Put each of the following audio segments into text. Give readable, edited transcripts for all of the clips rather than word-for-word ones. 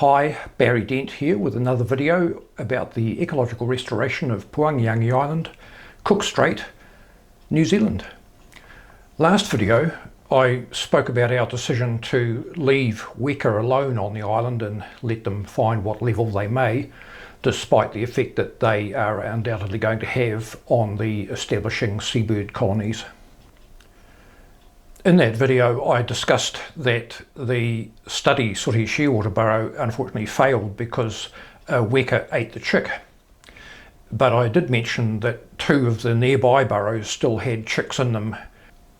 Hi, Barry Dent here with another video about the ecological restoration of Puangiangi Island, Cook Strait, New Zealand. Last video I spoke about our decision to leave Weka alone on the island and let them find what level they may, despite the effect that they are undoubtedly going to have on the establishing seabird colonies. In that video I discussed that the study Sooty shearwater burrow unfortunately failed because Weka ate the chick. But I did mention that two of the nearby burrows still had chicks in them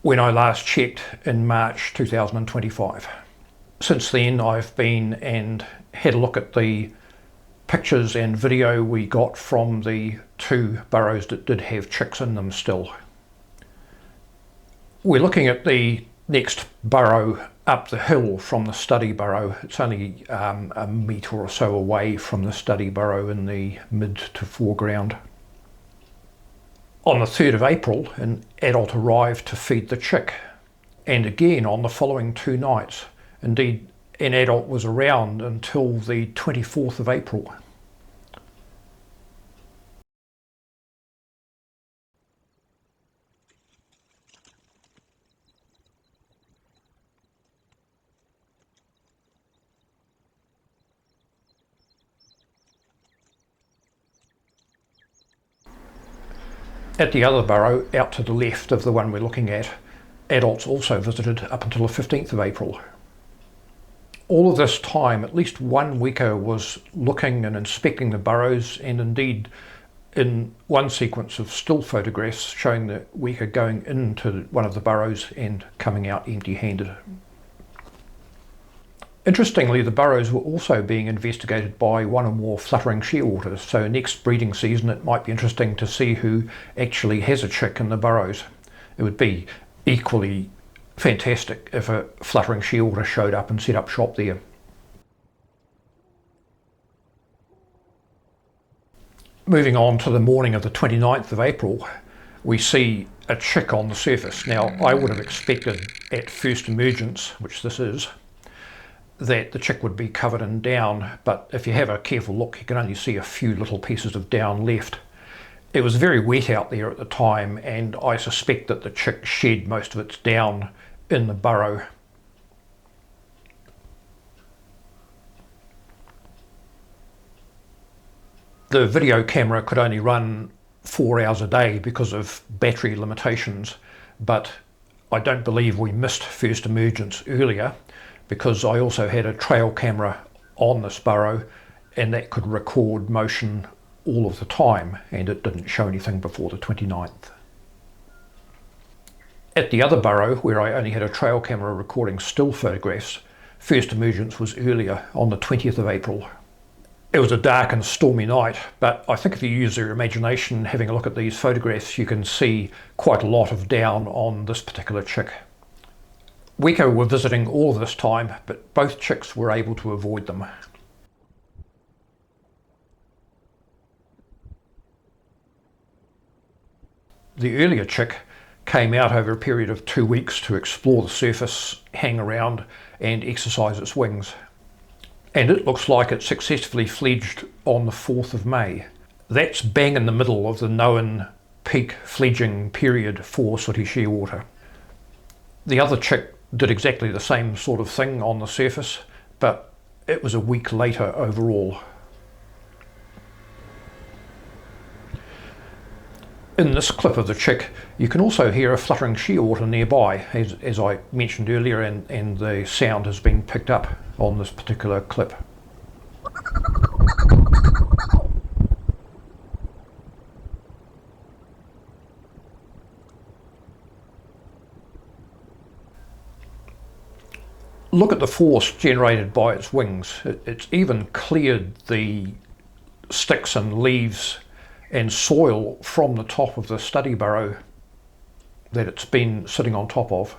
when I last checked in March 2025. Since then I've been and had a look at the pictures and video we got from the two burrows that did have chicks in them still. We're looking at the next burrow up the hill from the study burrow. It's only a metre or so away from the study burrow in the mid to foreground. On the 3rd of April, an adult arrived to feed the chick, and again on the following two nights. Indeed, an adult was around until the 24th of April. At the other burrow, out to the left of the one we're looking at, adults also visited up until the 15th of April. All of this time, at least one Weka was looking and inspecting the burrows, and indeed in one sequence of still photographs showing the Weka going into one of the burrows and coming out empty-handed. Interestingly, the burrows were also being investigated by one or more fluttering shearwaters, so next breeding season it might be interesting to see who actually has a chick in the burrows. It would be equally fantastic if a fluttering shearwater showed up and set up shop there. Moving on to the morning of the 29th of April, we see a chick on the surface. Now, I would have expected at first emergence, which this is, that the chick would be covered in down, but if you have a careful look you can only see a few little pieces of down left. It was very wet out there at the time, and I suspect that the chick shed most of its down in the burrow. The video camera could only run 4 hours a day because of battery limitations, but I don't believe we missed first emergence earlier, because I also had a trail camera on this burrow and that could record motion all of the time, and it didn't show anything before the 29th. At the other burrow, where I only had a trail camera recording still photographs, first emergence was earlier, on the 20th of April. It was a dark and stormy night, but I think if you use your imagination having a look at these photographs you can see quite a lot of down on this particular chick. Weka were visiting all of this time, but both chicks were able to avoid them. The earlier chick came out over a period of 2 weeks to explore the surface, hang around and exercise its wings. And it looks like it successfully fledged on the 4th of May. That's bang in the middle of the known peak fledging period for Sooty shearwater. The other chick did exactly the same sort of thing on the surface, but it was a week later overall. In this clip of the chick you can also hear a fluttering shearwater nearby, as I mentioned earlier, and the sound has been picked up on this particular clip. Look at the force generated by its wings. It's even cleared the sticks and leaves and soil from the top of the study burrow that it's been sitting on top of.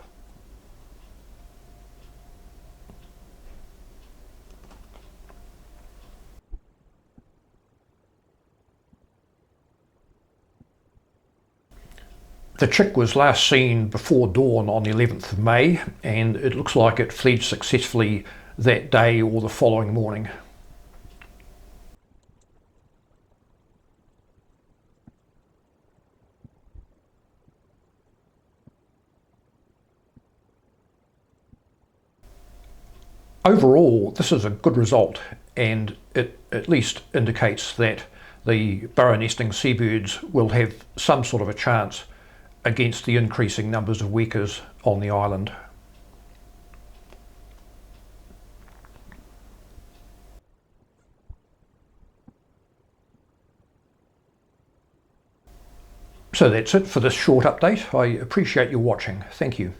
The chick was last seen before dawn on the 11th of May, and it looks like it fled successfully that day or the following morning. overall, this is a good result, and it at least indicates that the burrow nesting seabirds will have some sort of a chance against the increasing numbers of wekas on the island. So that's it for this short update. I appreciate you watching. Thank you.